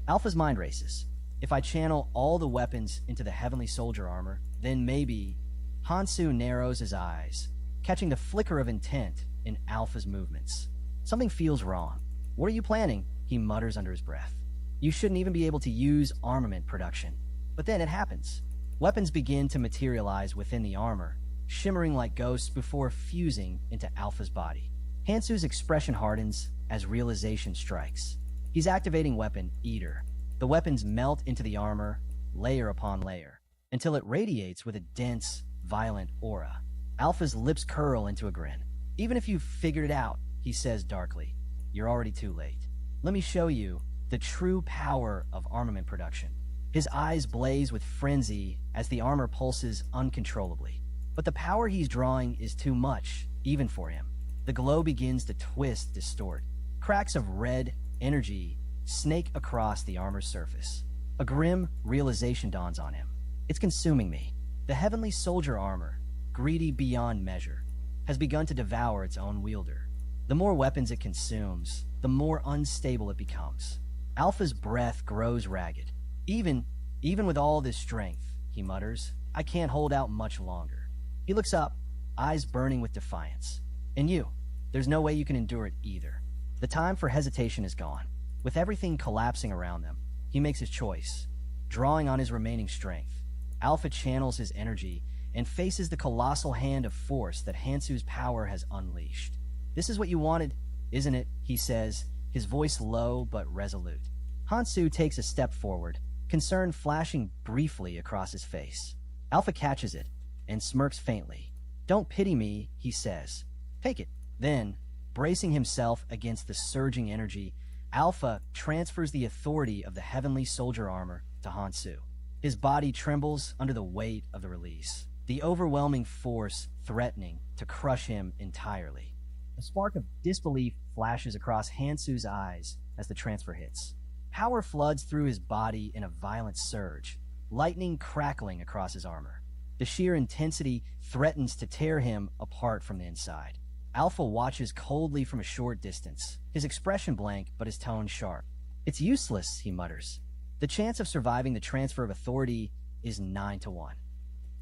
Alpha's mind races. If I channel all the weapons into the Heavenly Soldier armor, then maybe... Hansu narrows his eyes, catching the flicker of intent in Alpha's movements. Something feels wrong. What are you planning? He mutters under his breath. You shouldn't even be able to use armament production. But then it happens. Weapons begin to materialize within the armor, shimmering like ghosts before fusing into Alpha's body. Hansu's expression hardens as realization strikes. He's activating Weapon Eater. The weapons melt into the armor, layer upon layer, until it radiates with a dense, violent aura. Alpha's lips curl into a grin. Even if you've figured it out, he says darkly, you're already too late. Let me show you the true power of armament production. His eyes blaze with frenzy as the armor pulses uncontrollably. But the power he's drawing is too much, even for him. The glow begins to twist, distort. Cracks of red energy snake across the armor's surface. A grim realization dawns on him. It's consuming me. The Heavenly Soldier armor, greedy beyond measure, has begun to devour its own wielder. The more weapons it consumes, the more unstable it becomes. Alpha's breath grows ragged. Even with all this strength, he mutters, I can't hold out much longer. He looks up, eyes burning with defiance. And you, there's no way you can endure it either. The time for hesitation is gone. With everything collapsing around them, he makes his choice, drawing on his remaining strength. Alpha channels his energy and faces the colossal hand of force that Hansu's power has unleashed. This is what you wanted, isn't it? He says, his voice low but resolute. Hansu takes a step forward, concern flashing briefly across his face. Alpha catches it and smirks faintly. Don't pity me, he says. Take it. Then, bracing himself against the surging energy, Alpha transfers the authority of the Heavenly Soldier armor to Hansu. His body trembles under the weight of the release, the overwhelming force threatening to crush him entirely. A spark of disbelief flashes across Hansu's eyes as the transfer hits. Power floods through his body in a violent surge, lightning crackling across his armor. The sheer intensity threatens to tear him apart from the inside. Alpha watches coldly from a short distance, his expression blank but his tone sharp. It's useless, he mutters. The chance of surviving the transfer of authority is 9 to 1.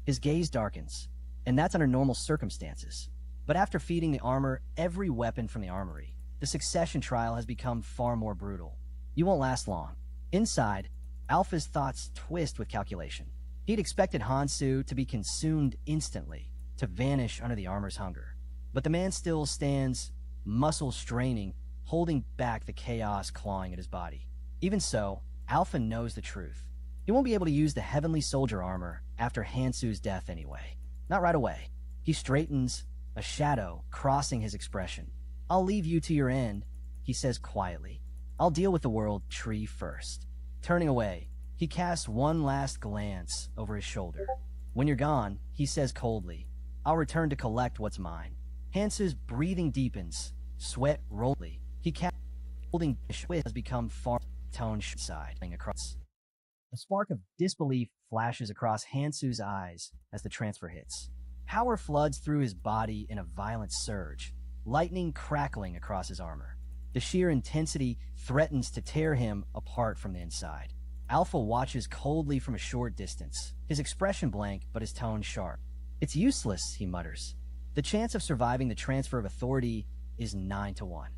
His gaze darkens, and that's under normal circumstances. But after feeding the armor every weapon from the armory, the succession trial has become far more brutal. You won't last long. Inside, Alpha's thoughts twist with calculation. He'd expected Hansu to be consumed instantly, to vanish under the armor's hunger. But the man still stands, muscles straining, holding back the chaos clawing at his body. Even so, Alpha knows the truth. He won't be able to use the Heavenly Soldier armor after Hansu's death anyway. Not right away. He straightens, a shadow crossing his expression. I'll leave you to your end, he says quietly. I'll deal with the world tree first. Turning away, he casts one last glance over his shoulder. When you're gone, he says coldly, I'll return to collect what's mine. Hansu's breathing deepens, sweat rolling. He holding has become far tone side across. A spark of disbelief flashes across Hansu's eyes as the transfer hits. Power floods through his body in a violent surge, lightning crackling across his armor. The sheer intensity threatens to tear him apart from the inside. Alpha watches coldly from a short distance, his expression blank but his tone sharp. It's useless, he mutters. The chance of surviving the transfer of authority is 9 to 1.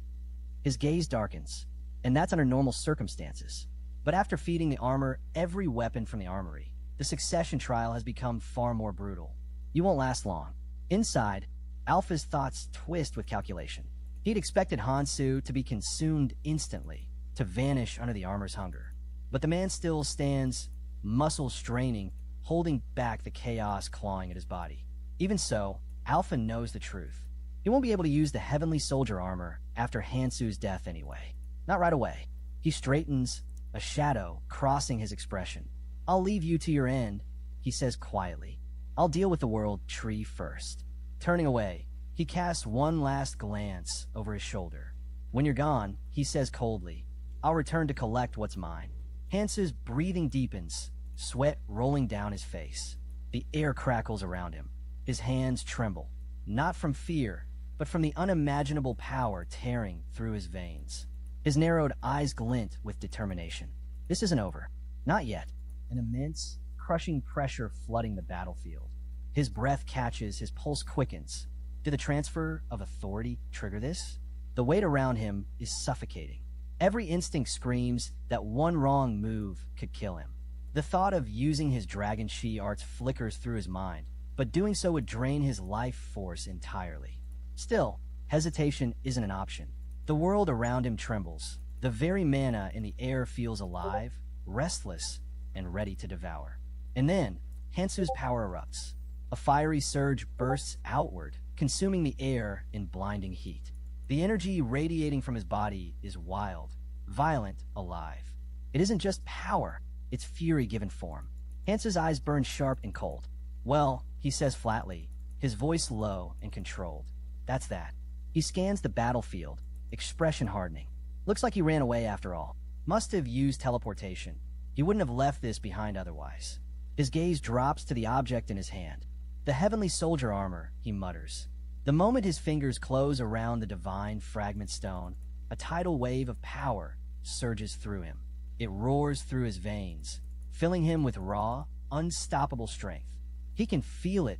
His gaze darkens, and that's under normal circumstances. But after feeding the armor every weapon from the armory, the succession trial has become far more brutal. You won't last long. Inside, Alpha's thoughts twist with calculation. He'd expected Hansu to be consumed instantly, to vanish under the armor's hunger. But the man still stands, muscles straining, holding back the chaos clawing at his body. Even so, Alpha knows the truth. He won't be able to use the heavenly soldier armor after Hansu's death anyway. Not right away. He straightens, a shadow crossing his expression. I'll leave you to your end, he says quietly. I'll deal with the world tree first. Turning away, he casts one last glance over his shoulder. When you're gone, he says coldly, I'll return to collect what's mine. Hansu's breathing deepens, sweat rolling down his face. The air crackles around him. His hands tremble, not from fear, but from the unimaginable power tearing through his veins. His narrowed eyes glint with determination. This isn't over. Not yet. An immense, crushing pressure flooding the battlefield. His breath catches, his pulse quickens. Did the transfer of authority trigger this? The weight around him is suffocating. Every instinct screams that one wrong move could kill him. The thought of using his Dragon Shi arts flickers through his mind, but doing so would drain his life force entirely. Still, hesitation isn't an option. The world around him trembles. The very mana in the air feels alive, restless, and ready to devour. And then, Hansu's power erupts. A fiery surge bursts outward, consuming the air in blinding heat. The energy radiating from his body is wild, violent, alive. It isn't just power, it's fury given form. Hansu's eyes burn sharp and cold. Well, he says flatly, his voice low and controlled. That's that. He scans the battlefield, expression hardening. Looks like he ran away after all. Must have used teleportation. He wouldn't have left this behind otherwise. His gaze drops to the object in his hand. The heavenly soldier armor, he mutters. The moment his fingers close around the divine fragment stone, a tidal wave of power surges through him. It roars through his veins, filling him with raw, unstoppable strength. He can feel it,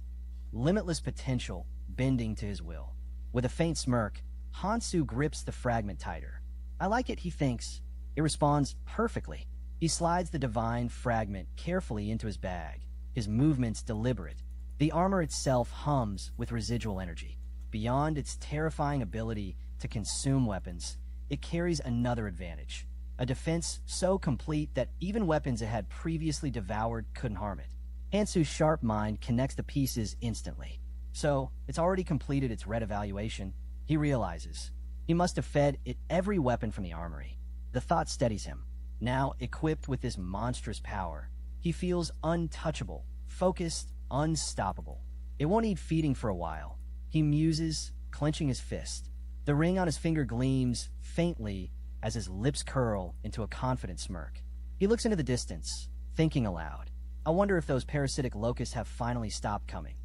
limitless potential bending to his will. With a faint smirk, Hansu grips the fragment tighter. I like it, he thinks. It responds perfectly. He slides the divine fragment carefully into his bag, his movements deliberate. The armor itself hums with residual energy. Beyond its terrifying ability to consume weapons, it carries another advantage. A defense so complete that even weapons it had previously devoured couldn't harm it. Hansu's sharp mind connects the pieces instantly. So, it's already completed its red evaluation. He realizes. He must have fed it every weapon from the armory. The thought steadies him. Now, equipped with this monstrous power, he feels untouchable, focused, unstoppable. It won't need feeding for a while. He muses, clenching his fist. The ring on his finger gleams faintly as his lips curl into a confident smirk. He looks into the distance, thinking aloud. I wonder if those parasitic locusts have finally stopped coming.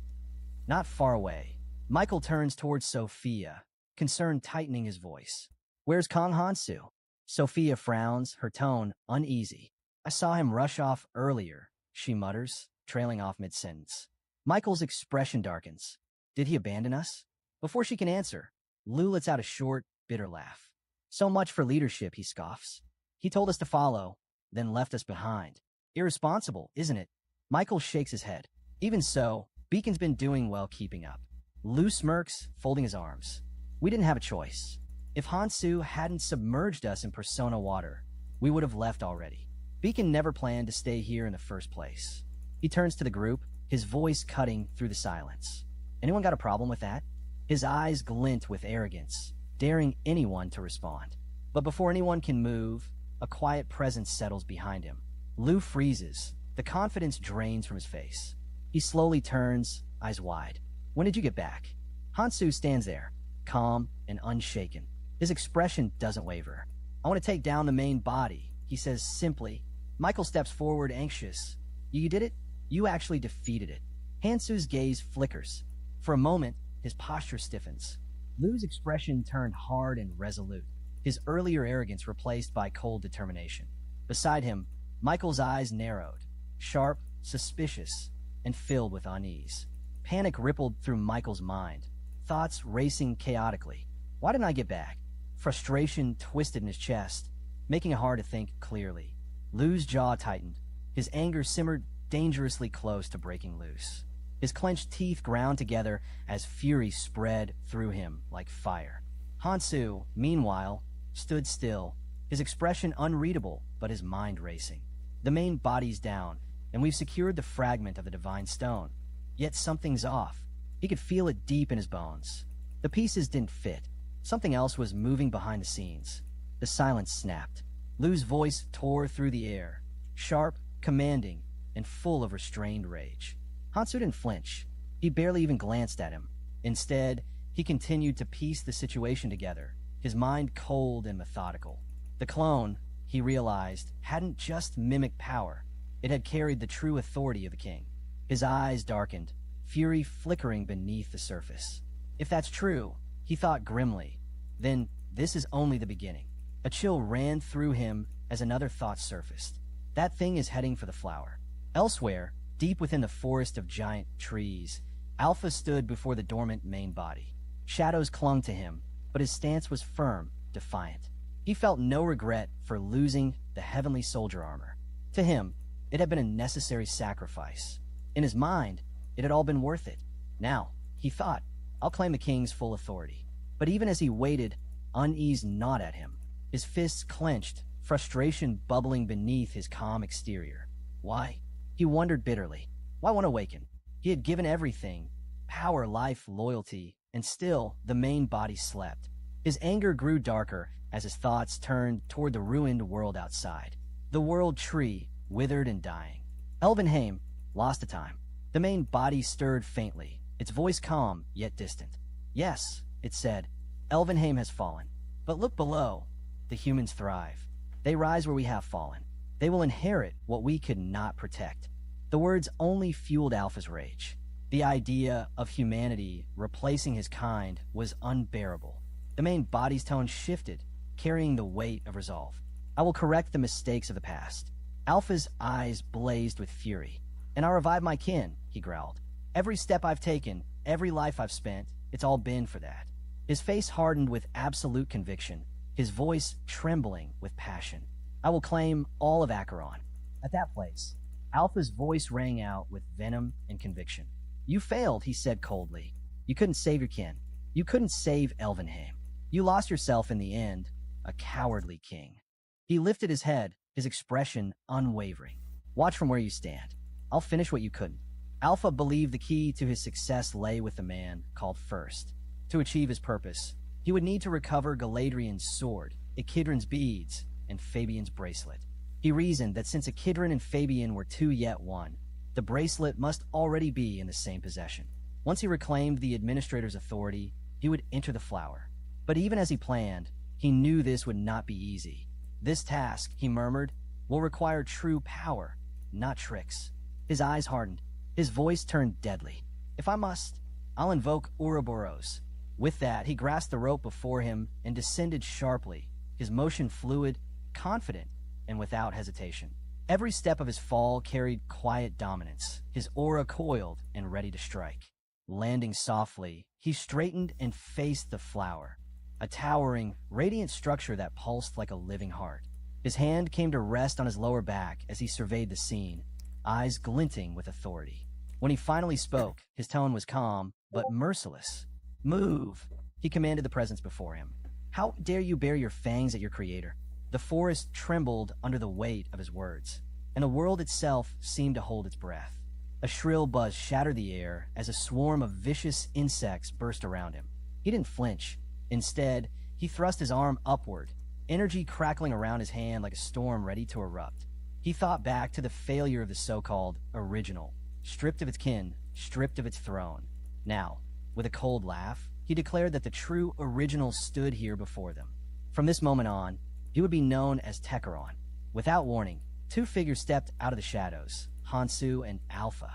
Not far away, Michael turns towards Sophia, concern tightening his voice. Where's Kong Hansu? Sophia frowns, her tone uneasy. I saw him rush off earlier, she mutters, trailing off mid-sentence. Michael's expression darkens. Did he abandon us? Before she can answer, Lou lets out a short, bitter laugh. So much for leadership, he scoffs. He told us to follow, then left us behind. Irresponsible, isn't it? Michael shakes his head. Even so, Beacon's been doing well keeping up. Lou smirks, folding his arms. We didn't have a choice. If Hansu hadn't submerged us in Persona water, we would have left already. Beacon never planned to stay here in the first place. He turns to the group, his voice cutting through the silence. Anyone got a problem with that? His eyes glint with arrogance, daring anyone to respond. But before anyone can move, a quiet presence settles behind him. Lou freezes. The confidence drains from his face. He slowly turns, eyes wide. When did you get back? Hansu stands there, calm and unshaken. His expression doesn't waver. I want to take down the main body, he says simply. Michael steps forward, anxious. You did it? You actually defeated it. Hansu's gaze flickers. For a moment, his posture stiffens. Lu's expression turned hard and resolute, his earlier arrogance replaced by cold determination. Beside him, Michael's eyes narrowed, sharp, suspicious, and filled with unease. Panic rippled through Michael's mind, thoughts racing chaotically. Why didn't I get back? Frustration twisted in his chest, making it hard to think clearly. Lu's jaw tightened. His anger simmered dangerously close to breaking loose. His clenched teeth ground together as fury spread through him like fire. Hansu, meanwhile, stood still, his expression unreadable but his mind racing. The main body's down, and we've secured the fragment of the divine stone. Yet something's off. He could feel it deep in his bones. The pieces didn't fit. Something else was moving behind the scenes. The silence snapped. Lu's voice tore through the air, sharp, commanding, and full of restrained rage. Hansu didn't flinch. He barely even glanced at him. Instead, he continued to piece the situation together, his mind cold and methodical. The clone, he realized, hadn't just mimicked power. It had carried the true authority of the king. His eyes darkened, fury flickering beneath the surface. If that's true, he thought grimly, then this is only the beginning. A chill ran through him as another thought surfaced. That thing is heading for the flower. Elsewhere, deep within the forest of giant trees, Alpha stood before the dormant main body. Shadows clung to him, but his stance was firm, defiant. He felt no regret for losing the heavenly soldier armor. To him, it had been a necessary sacrifice. In his mind, it had all been worth it. Now, he thought, I'll claim the king's full authority. But even as he waited, unease gnawed at him. His fists clenched, frustration bubbling beneath his calm exterior. Why? He wondered bitterly. Why won't awaken? He had given everything, power, life, loyalty, and still the main body slept. His anger grew darker as his thoughts turned toward the ruined world outside. The world tree, withered and dying. Elvenheim lost to time. The main body stirred faintly, its voice calm yet distant. Yes, it said, Elvenheim has fallen. But look below. The humans thrive. They rise where we have fallen. They will inherit what we could not protect. The words only fueled Alpha's rage. The idea of humanity replacing his kind was unbearable. The main body's tone shifted, carrying the weight of resolve. I will correct the mistakes of the past. Alpha's eyes blazed with fury. And I'll revive my kin, he growled. Every step I've taken, every life I've spent, it's all been for that. His face hardened with absolute conviction, his voice trembling with passion. I will claim all of Acheron. At that place, Alpha's voice rang out with venom and conviction. You failed, he said coldly. You couldn't save your kin. You couldn't save Elvenheim. You lost yourself in the end, a cowardly king. He lifted his head, his expression unwavering. Watch from where you stand. I'll finish what you couldn't. Alpha believed the key to his success lay with the man called First. To achieve his purpose, he would need to recover Galadriel's sword, Echidron's beads, and Fabian's bracelet. He reasoned that since Echidron and Fabian were two yet one, the bracelet must already be in the same possession. Once he reclaimed the administrator's authority, he would enter the flower. But even as he planned, he knew this would not be easy. This task, he murmured, will require true power, not tricks. His eyes hardened. His voice turned deadly. If I must, I'll invoke Ouroboros. With that, he grasped the rope before him and descended sharply, his motion fluid, confident, and without hesitation. Every step of his fall carried quiet dominance, his aura coiled and ready to strike. Landing softly, he straightened and faced the flower, a towering, radiant structure that pulsed like a living heart. His hand came to rest on his lower back as he surveyed the scene, eyes glinting with authority. When he finally spoke, his tone was calm, but merciless. Move, he commanded the presence before him. How dare you bare your fangs at your creator? The forest trembled under the weight of his words, and the world itself seemed to hold its breath. A shrill buzz shattered the air as a swarm of vicious insects burst around him. He didn't flinch. Instead, he thrust his arm upward, energy crackling around his hand like a storm ready to erupt. He thought back to the failure of the so-called original, stripped of its kin, stripped of its throne. Now, with a cold laugh, he declared that the true original stood here before them. From this moment on, he would be known as Tekaron. Without warning, two figures stepped out of the shadows, Hansu and Alpha.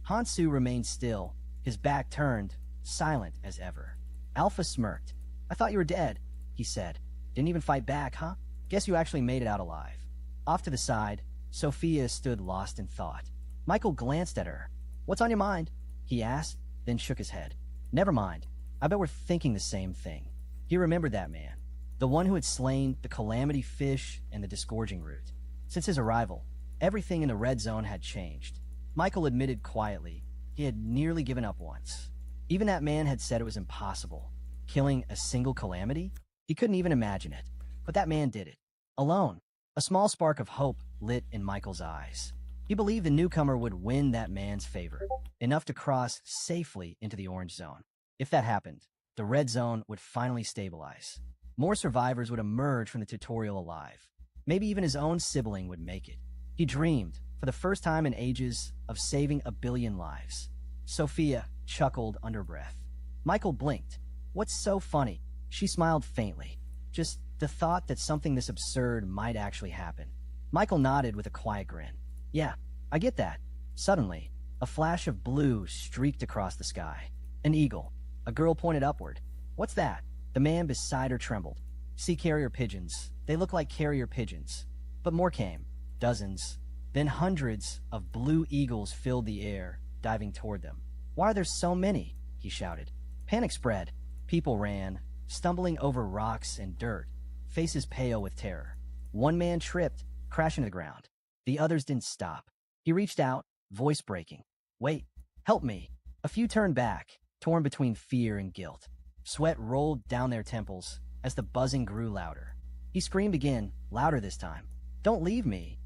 Hansu remained still, his back turned, silent as ever. Alpha smirked. "I thought you were dead," he said. "Didn't even fight back, huh? Guess you actually made it out alive." Off to the side, Sophia stood lost in thought. Michael glanced at her. "What's on your mind?" he asked, then shook his head. "Never mind. I bet we're thinking the same thing." He remembered that man, the one who had slain the Calamity Fish and the Disgorging Root. Since his arrival, everything in the red zone had changed. Michael admitted quietly he had nearly given up once. Even that man had said it was impossible. Killing a single Calamity? He couldn't even imagine it. But that man did it. Alone. A small spark of hope lit in Michael's eyes. He believed the newcomer would win that man's favor, enough to cross safely into the orange zone. If that happened, the red zone would finally stabilize. More survivors would emerge from the tutorial alive. Maybe even his own sibling would make it. He dreamed, for the first time in ages, of saving 1 billion lives. Sophia chuckled under breath. Michael blinked. "What's so funny?" She smiled faintly. "Just the thought that something this absurd might actually happen." Michael nodded with a quiet grin. "Yeah, I get that." Suddenly, a flash of blue streaked across the sky. An eagle. A girl pointed upward. "What's that?" The man beside her trembled. "Sea carrier pigeons. They look like carrier pigeons." But more came. Dozens. Then hundreds of blue eagles filled the air, diving toward them. "Why are there so many?" he shouted. Panic spread. People ran, stumbling over rocks and dirt, faces pale with terror. One man tripped, crashing to the ground. The others didn't stop. He reached out, voice breaking. "Wait, help me." A few turned back, torn between fear and guilt. Sweat rolled down their temples as the buzzing grew louder. He screamed again, louder this time. "Don't leave me."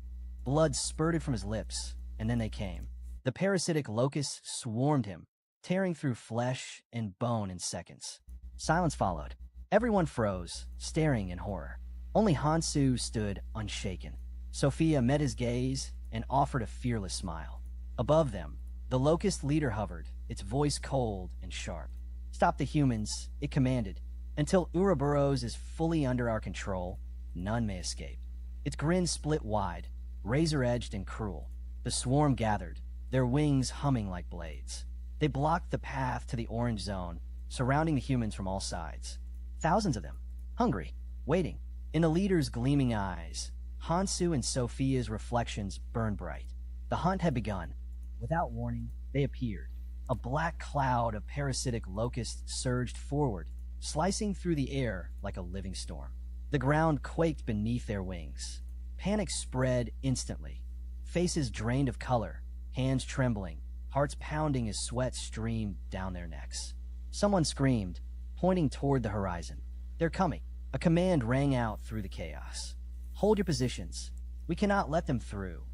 Blood spurted from his lips, and then they came. The parasitic locusts swarmed him, tearing through flesh and bone in seconds. Silence followed. Everyone froze, staring in horror. Only Hansu stood unshaken. Sophia met his gaze and offered a fearless smile. Above them, the locust leader hovered, its voice cold and sharp. "Stop the humans," it commanded. "Until Ouroboros is fully under our control, none may escape." Its grin split wide, razor-edged and cruel. The swarm gathered, their wings humming like blades. They blocked the path to the orange zone, surrounding the humans from all sides. Thousands of them, hungry, waiting. In the leader's gleaming eyes, Hansu and Sophia's reflections burned bright. The hunt had begun. Without warning, they appeared. A black cloud of parasitic locusts surged forward, slicing through the air like a living storm. The ground quaked beneath their wings. Panic spread instantly. Faces drained of color, hands trembling, hearts pounding as sweat streamed down their necks. Someone screamed, pointing toward the horizon. "They're coming." A command rang out through the chaos. "Hold your positions. We cannot let them through."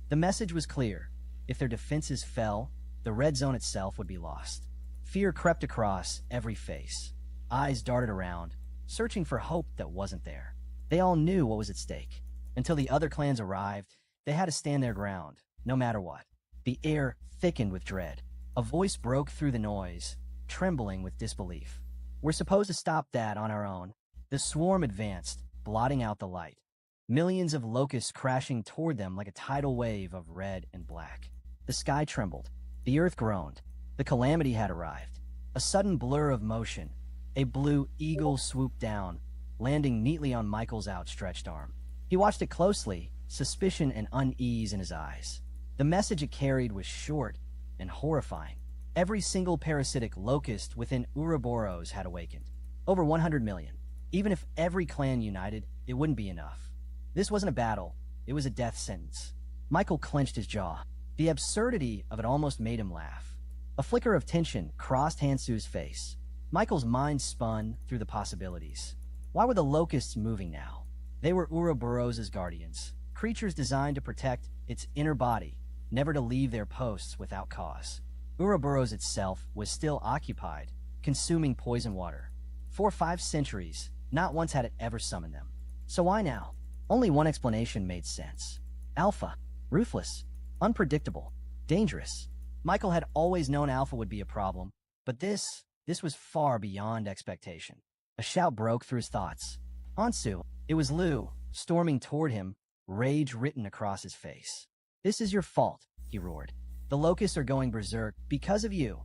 The message was clear. If their defenses fell, the red zone itself would be lost. Fear crept across every face. Eyes darted around, searching for hope that wasn't there. They all knew what was at stake. Until the other clans arrived, they had to stand their ground, no matter what. The air thickened with dread. A voice broke through the noise, trembling with disbelief. "We're supposed to stop that on our own." The swarm advanced, blotting out the light. Millions of locusts crashing toward them like a tidal wave of red and black. The sky trembled. The earth groaned. The calamity had arrived. A sudden blur of motion. A blue eagle swooped down, landing neatly on Michael's outstretched arm. He watched it closely, suspicion and unease in his eyes. The message it carried was short and horrifying. Every single parasitic locust within Ouroboros had awakened. Over 100 million. Even if every clan united, it wouldn't be enough. This wasn't a battle, it was a death sentence. Michael clenched his jaw. The absurdity of it almost made him laugh. A flicker of tension crossed Hansu's face. Michael's mind spun through the possibilities. Why were the locusts moving now? They were Ouroboros' guardians, creatures designed to protect its inner body, never to leave their posts without cause. Ouroboros itself was still occupied, consuming poison water. For 5 centuries, not once had it ever summoned them. So why now? Only one explanation made sense. Alpha. Ruthless. Unpredictable. Dangerous. Michael had always known Alpha would be a problem, but this was far beyond expectation. A shout broke through his thoughts. Hansu, it was Lu, storming toward him, rage written across his face. This is your fault, he roared. The locusts are going berserk because of you.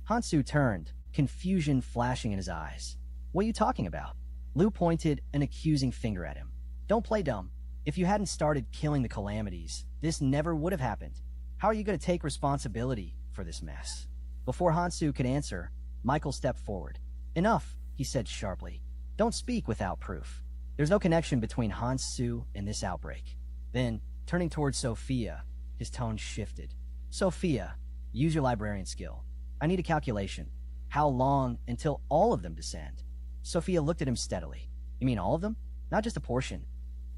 Hansu turned, confusion flashing in his eyes. What are you talking about? Lu pointed an accusing finger at him. Don't play dumb. If you hadn't started killing the calamities, this never would have happened. How are you going to take responsibility for this mess? Before Hansu could answer, Michael stepped forward. Enough, he said sharply. Don't speak without proof. There's no connection between Hansu and this outbreak. Then, turning towards Sophia, his tone shifted. Sophia, use your librarian skill. I need a calculation. How long until all of them descend? Sophia looked at him steadily. You mean all of them? Not just a portion.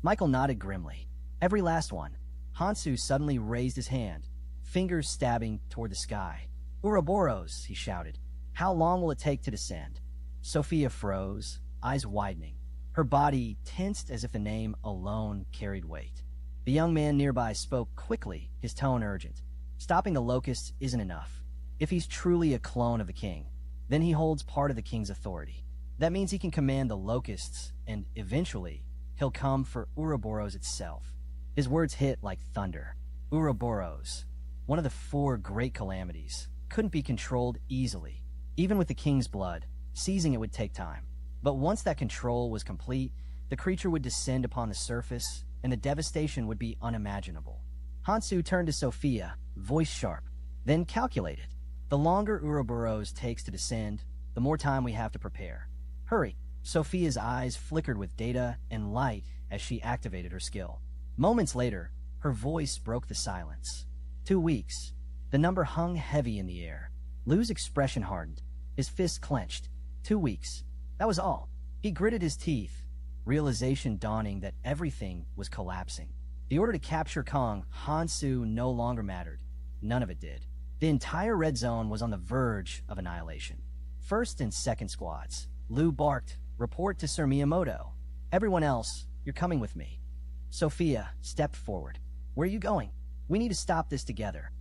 Michael nodded grimly. Every last one. Hansu suddenly raised his hand, fingers stabbing toward the sky. Ouroboros, he shouted. How long will it take to descend? Sophia froze, eyes widening. Her body tensed as if the name alone carried weight. The young man nearby spoke quickly, his tone urgent. Stopping the locusts isn't enough. If he's truly a clone of the king, then he holds part of the king's authority. That means he can command the locusts, and eventually, he'll come for Ouroboros itself. His words hit like thunder. Ouroboros, one of the 4 great calamities, couldn't be controlled easily. Even with the king's blood, seizing it would take time. But once that control was complete, the creature would descend upon the surface, and the devastation would be unimaginable. Hansu turned to Sophia, voice sharp, then calculated. The longer Ouroboros takes to descend, the more time we have to prepare. Hurry. Sophia's eyes flickered with data and light as she activated her skill. Moments later, her voice broke the silence. 2 weeks. The number hung heavy in the air. Lu's expression hardened, his fists clenched. 2 weeks. That was all. He gritted his teeth, realization dawning that everything was collapsing. The order to capture Kong, Hansu, no longer mattered. None of it did. The entire red zone was on the verge of annihilation. First and second squads. Lu barked, report to Sir Miyamoto. Everyone else, you're coming with me. Sophia stepped forward. Where are you going? We need to stop this together.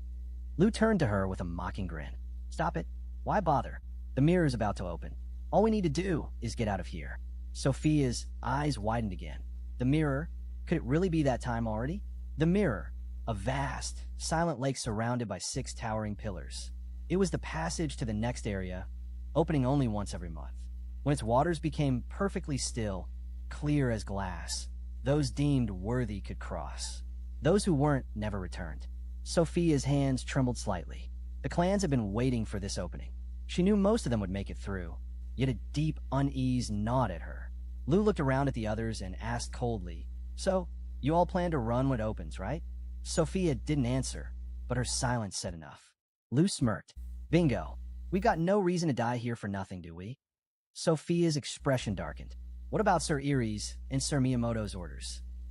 Lu turned to her with a mocking grin. Stop it. Why bother? The mirror is about to open. All we need to do is get out of here. Sophia's eyes widened again. The mirror? Could it really be that time already? The mirror. A vast, silent lake surrounded by 6 towering pillars. It was the passage to the next area, opening only once every month. When its waters became perfectly still, clear as glass, those deemed worthy could cross. Those who weren't never returned. Sophia's hands trembled slightly. The clans had been waiting for this opening. She knew most of them would make it through, yet a deep unease gnawed at her. Lu looked around at the others and asked coldly, So, you all plan to run when it opens, right? Sophia didn't answer, but her silence said enough. Lu smirked. Bingo. We got no reason to die here for nothing, do we? Sophia's expression darkened. What about Sir Erie's and Sir Miyamoto's orders?